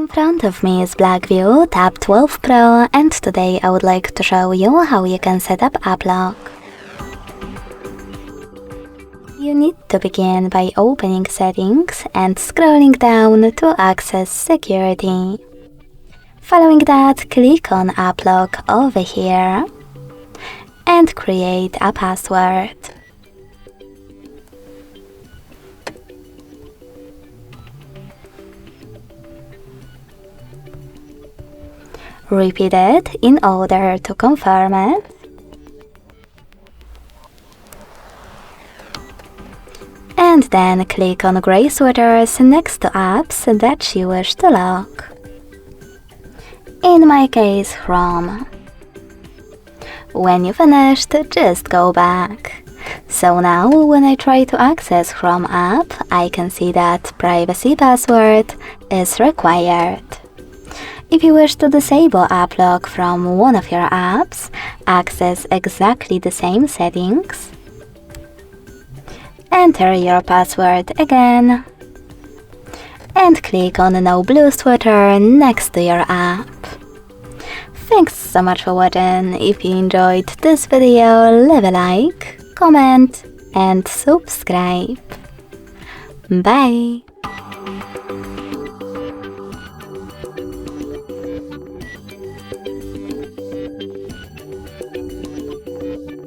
In front of me is BLACKVIEW Tab 12 Pro, and today I would like to show you how you can set up app lock. You need to begin by opening Settings and scrolling down to access Security. Following that, click on App Lock over here and create a password. Repeat it in order to confirm it. And then click on gray sweaters next to apps that you wish to lock. In my case, Chrome. When you finished, just go back. So now when I try to access Chrome app, I can see that privacy password is required. If you wish to disable app lock from one of your apps, access exactly the same settings. Enter your password again. And click on the no blue sweater next to your app. Thanks so much for watching. If you enjoyed this video, leave a like, comment and subscribe. Bye!